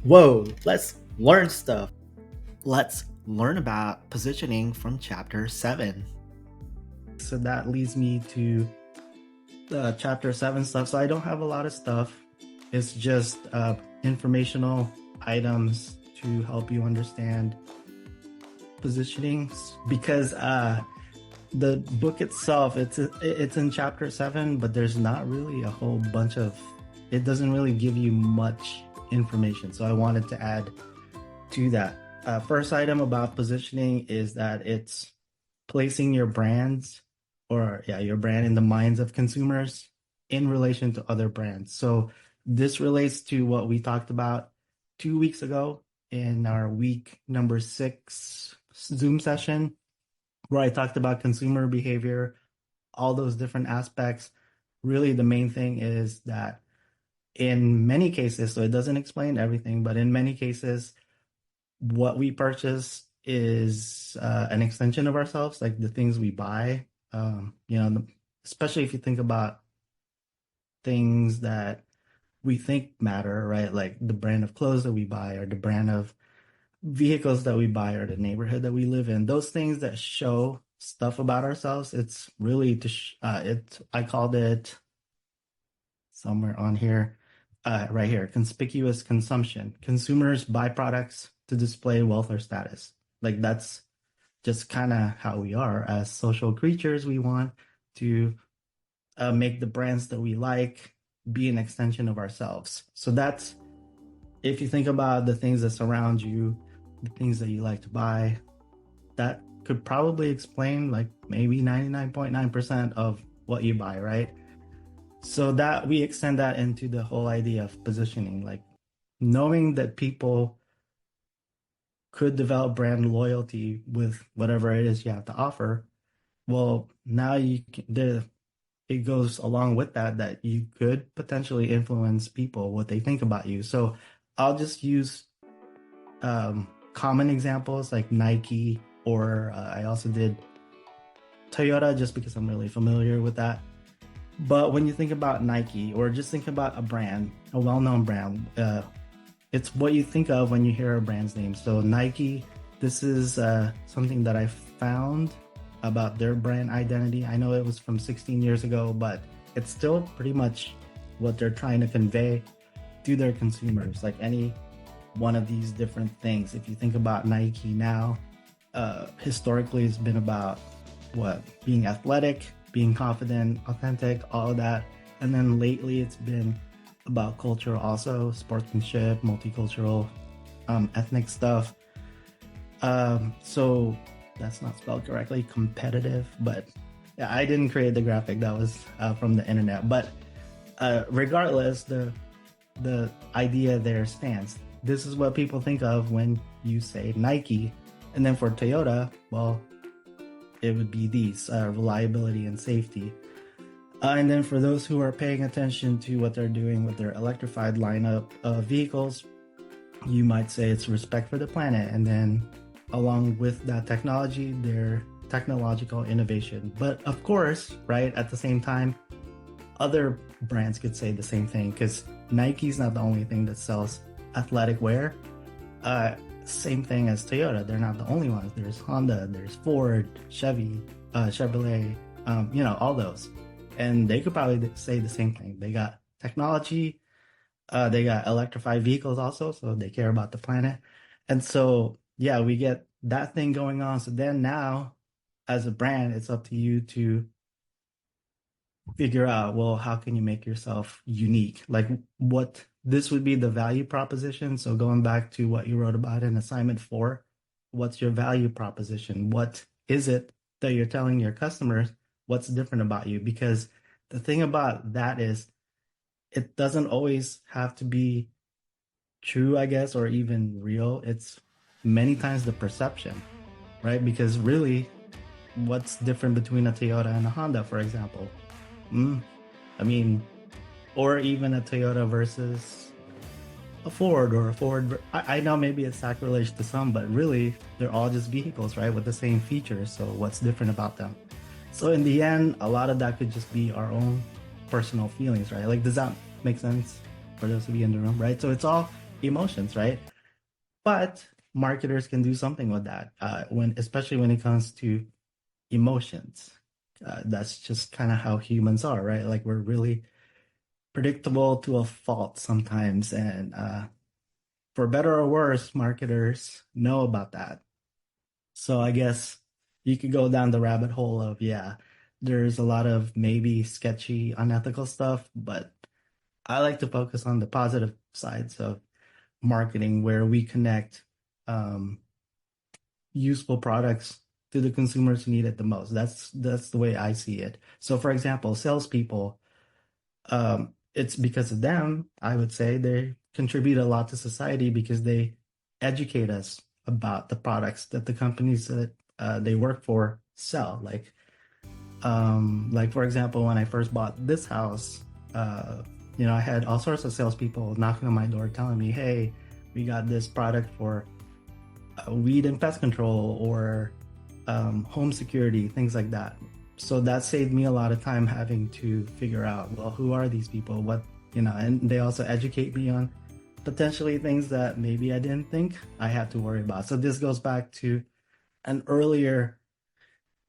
Whoa, let's learn stuff. Let's learn about positioning from chapter 7. So that leads me to the chapter 7 stuff. So I don't have a lot of stuff. It's just informational items to help you understand positioning, because the book itself, it's in chapter 7, but there's not really a whole bunch of, it doesn't really give you much information. So I wanted to add to that. First item about positioning is that it's placing your brands, or your brand, in the minds of consumers in relation to other brands. So this relates to what we talked about 2 weeks ago in our week number 6 Zoom session, where I talked about consumer behavior, all those different aspects. Really, the main thing is that in many cases, so it doesn't explain everything, but in many cases, what we purchase is an extension of ourselves, like the things we buy. Especially if you think about things that we think matter, right? Like the brand of clothes that we buy, or the brand of vehicles that we buy, or the neighborhood that we live in. Those things that show stuff about ourselves. It's really I called it somewhere on here, right here, conspicuous consumption. Consumers buy products to display wealth or status. Like that's just kind of how we are as social creatures. We want to make the brands that we like be an extension of ourselves. So that's, if you think about the things that surround you, the things that you like to buy, that could probably explain like maybe 99.9% of what you buy, right? So that we extend that into the whole idea of positioning, like knowing that people could develop brand loyalty with whatever it is you have to offer. Well, now it goes along with that you could potentially influence people, what they think about you. So I'll just use common examples like Nike, or I also did Toyota just because I'm really familiar with that. But when you think about Nike, or just think about a brand, a well-known brand, it's what you think of when you hear a brand's name. So Nike, this is something that I found about their brand identity. I know it was from 16 years ago, but it's still pretty much what they're trying to convey to their consumers, like any one of these different things. If you think about Nike now, historically it's been about what? Being athletic, being confident, authentic, all of that. And then lately it's been about culture also, sportsmanship, multicultural, ethnic stuff. So that's not spelled correctly, competitive, but yeah, I didn't create the graphic. That was from the internet. But regardless, the idea there stands. This is what people think of when you say Nike. And then for Toyota, well, it would be these, reliability and safety. And then for those who are paying attention to what they're doing with their electrified lineup of vehicles, you might say it's respect for the planet. And then along with that technology, their technological innovation. But of course, right, at the same time, other brands could say the same thing, because Nike's not the only thing that sells athletic wear. Same thing as Toyota. They're not the only ones. There's Honda, there's Ford, Chevy, Chevrolet, all those. And they could probably say the same thing. They got technology, they got electrified vehicles also, so they care about the planet. And so, yeah, we get that thing going on. So then now, as a brand, it's up to you to figure out, well, how can you make yourself unique? Like what this would be the value proposition. So going back to what you wrote about in assignment 4, what's your value proposition? What is it that you're telling your customers? What's different about you? Because the thing about that is it doesn't always have to be true, I guess, or even real. It's many times the perception, right? Because really, what's different between a Toyota and a Honda, for example? I mean, or even a Toyota versus a Ford, or a Ford. I know maybe it's sacrilege to some, but really, they're all just vehicles, right? With the same features. So what's different about them? So in the end, a lot of that could just be our own personal feelings, right? Like, does that make sense for those of you in the room, right? So it's all emotions, right? But marketers can do something with that especially when it comes to emotions. That's just kind of how humans are, right? Like we're really predictable to a fault sometimes, and for better or worse, marketers know about that. So I guess you could go down the rabbit hole of, yeah, there's a lot of maybe sketchy, unethical stuff, but I like to focus on the positive sides of marketing where we connect um, useful products to the consumers who need it the most. That's the way I see it. So for example, salespeople, it's because of them, I would say they contribute a lot to society because they educate us about the products that the companies that they work for sell. Like for example, when I first bought this house, uh, I had all sorts of salespeople knocking on my door telling me, "Hey, we got this product for weed and pest control or home security, things like that." So that saved me a lot of time having to figure out, well, who are these people? And they also educate me on potentially things that maybe I didn't think I had to worry about. So this goes back to an earlier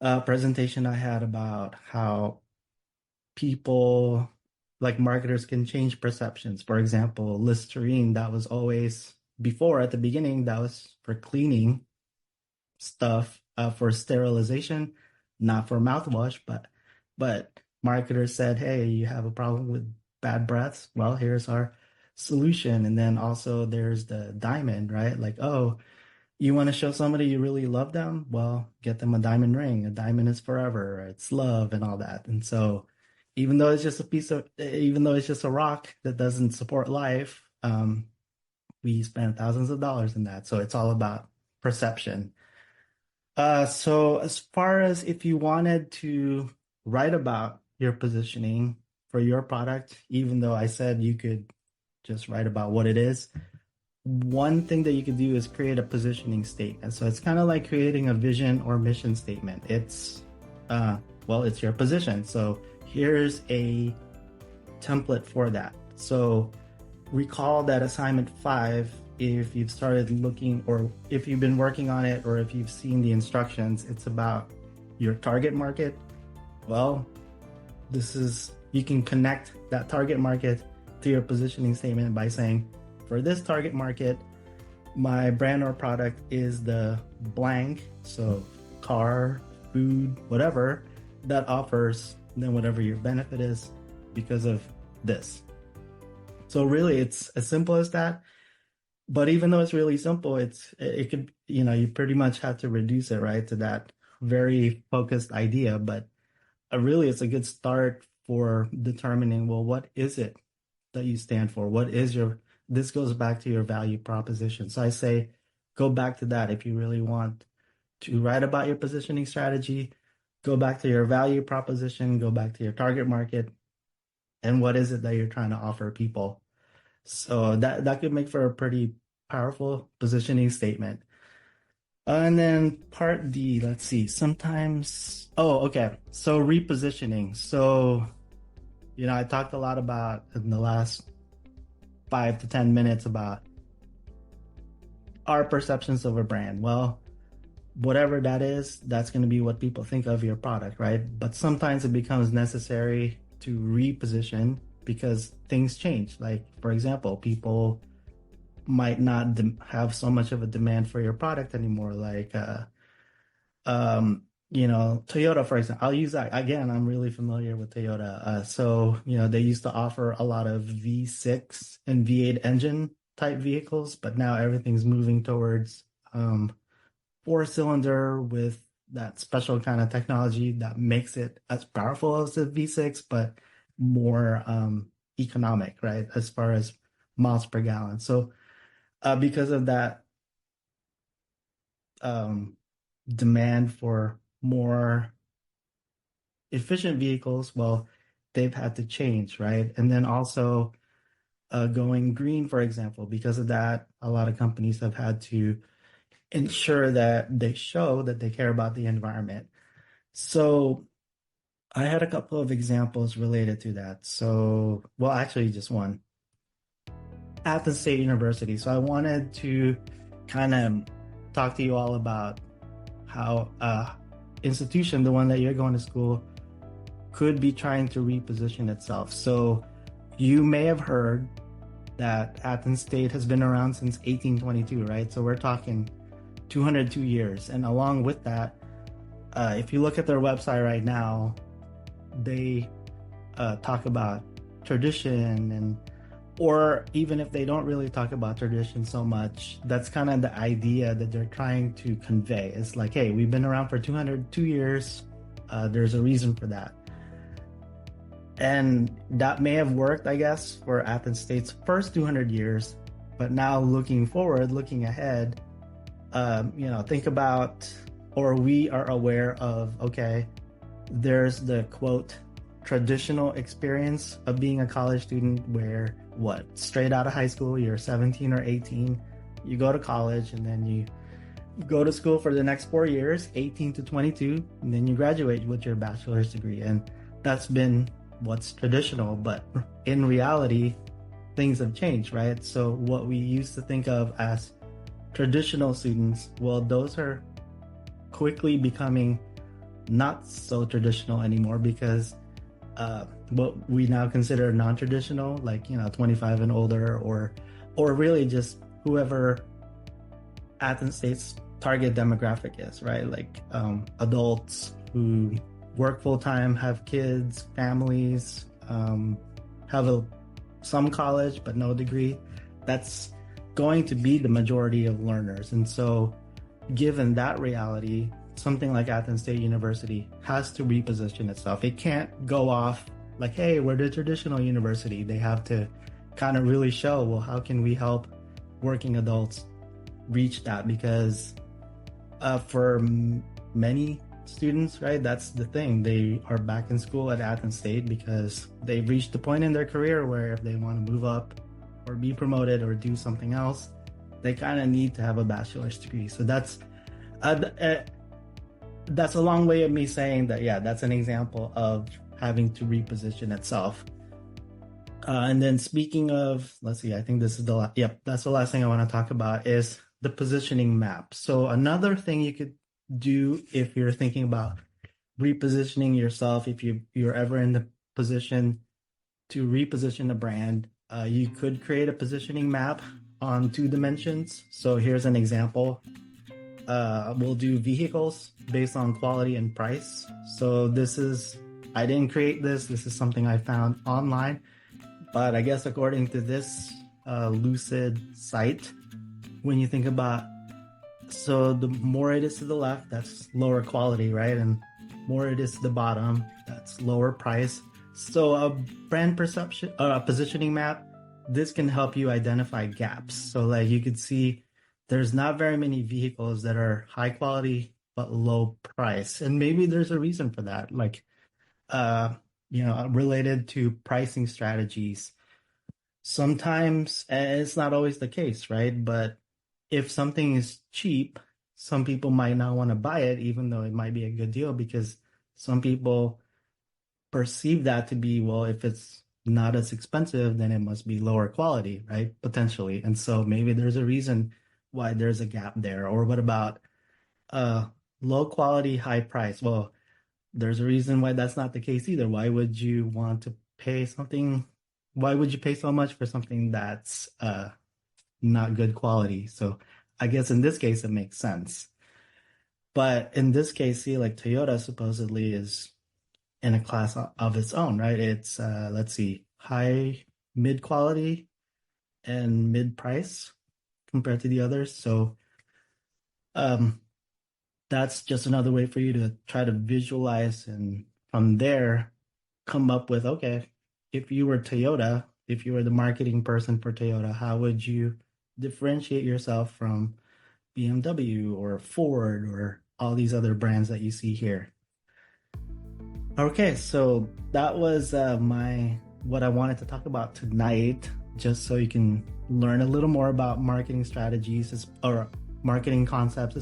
presentation I had about how people, like marketers, can change perceptions. For example, Listerine, that was always before at the beginning, that was for cleaning stuff, for sterilization, not for mouthwash, but marketers said, "Hey, you have a problem with bad breaths? Well, here's our solution." And then also there's the diamond, right? Like, oh, you want to show somebody you really love them? Well, get them a diamond ring. A diamond is forever. It's love and all that. And so, even though it's just a rock that doesn't support life, we spend thousands of dollars in that. So it's all about perception. So as far as if you wanted to write about your positioning for your product, even though I said you could just write about what it is, one thing that you could do is create a positioning statement. So it's kind of like creating a vision or mission statement. Uh, it's your position. So here's a template for that. So recall that assignment 5, if you've started looking or if you've been working on it or if you've seen the instructions, it's about your target market. Well, you can connect that target market to your positioning statement by saying, for this target market, my brand or product is the blank, so car, food, whatever, that offers then whatever your benefit is because of this. So really it's as simple as that. But even though it's really simple, it could, you pretty much have to reduce it, right, to that very focused idea. But really it's a good start for determining, well, what is it that you stand for? This goes back to your value proposition. So I say, go back to that. If you really want to write about your positioning strategy, go back to your value proposition, go back to your target market, and what is it that you're trying to offer people? So that could make for a pretty powerful positioning statement. And then part D, let's see. Okay. So repositioning. So, I talked a lot about in the last 5 to 10 minutes about our perceptions of a brand. Well, whatever that is, that's going to be what people think of your product, right? But sometimes it becomes necessary to reposition because things change. Like, for example, people might not have so much of a demand for your product anymore. Like, Toyota, for example, I'll use that again. I'm really familiar with Toyota. They used to offer a lot of V6 and V8 engine type vehicles, but now everything's moving towards 4-cylinder with that special kind of technology that makes it as powerful as the V6, but more economic, right? As far as miles per gallon. So because of that um, demand for more efficient vehicles, well, they've had to change, right? And then also going green, for example, because of that, a lot of companies have had to ensure that they show that they care about the environment. So I had a couple of examples related to that. So, well, actually, just one. Athens State University. So I wanted to kind of talk to you all about how institution, the one that you're going to school, could be trying to reposition itself. So you may have heard that Athens State has been around since 1822, right? So we're talking 202 years. And along with that, if you look at their website right now, they talk about tradition, and or even if they don't really talk about tradition so much, that's kind of the idea that they're trying to convey. It's like, hey, we've been around for 202 years. There's a reason for that. And that may have worked, I guess, for Athens State's first 200 years. But now looking forward, looking ahead, think about, or we are aware of, okay, there's the quote, traditional experience of being a college student where straight out of high school, you're 17 or 18, you go to college, and then you go to school for the next 4 years, 18 to 22, and then you graduate with your bachelor's degree. And that's been what's traditional, but in reality, things have changed, right? So what we used to think of as traditional students, well, those are quickly becoming not so traditional anymore, because what we now consider non-traditional, like 25 and older, or really just whoever Athens State's target demographic is, right? Like adults who work full-time, have kids, families, have some college but no degree. That's going to be the majority of learners. And so given that reality, something like Athens State University has to reposition itself. It can't go off like, hey, we're the traditional university. They have to kind of really show, well, how can we help working adults reach that? Because for many students, right, that's the thing. They are back in school at Athens State because they've reached the point in their career where if they want to move up or be promoted or do something else, they kind of need to have a bachelor's degree. So that's a long way of me saying that, yeah, that's an example of having to reposition itself. And then speaking of, let's see, I think this is that's the last thing I want to talk about is the positioning map. So another thing you could do if you're thinking about repositioning yourself, if you're ever in the position to reposition a brand, you could create a positioning map on 2 dimensions. So here's an example. We'll do vehicles based on quality and price. So I didn't create this. This is something I found online. But I guess according to this Lucid site, when you think about, so the more it is to the left, that's lower quality, right? And more it is to the bottom, that's lower price. So a brand perception, a positioning map, this can help you identify gaps. So like you could see there's not very many vehicles that are high quality but low price. And maybe there's a reason for that, like related to pricing strategies. Sometimes, and it's not always the case, right? But if something is cheap, some people might not want to buy it, even though it might be a good deal, because some people perceive that to be, well, if it's not as expensive, then it must be lower quality, right? Potentially. And so maybe there's a reason why there's a gap there. Or what about low quality, high price? Well, there's a reason why that's not the case either. Why would you want to pay something? Why would you pay so much for something that's not good quality? So I guess in this case, it makes sense. But in this case, see, like Toyota supposedly is in a class of its own, right? It's, let's see, high, mid quality and mid price compared to the others. So that's just another way for you to try to visualize, and from there come up with, okay, if you were Toyota, if you were the marketing person for Toyota, how would you differentiate yourself from BMW or Ford or all these other brands that you see here? Okay, so that was what I wanted to talk about tonight, just so you can learn a little more about marketing strategies or marketing concepts,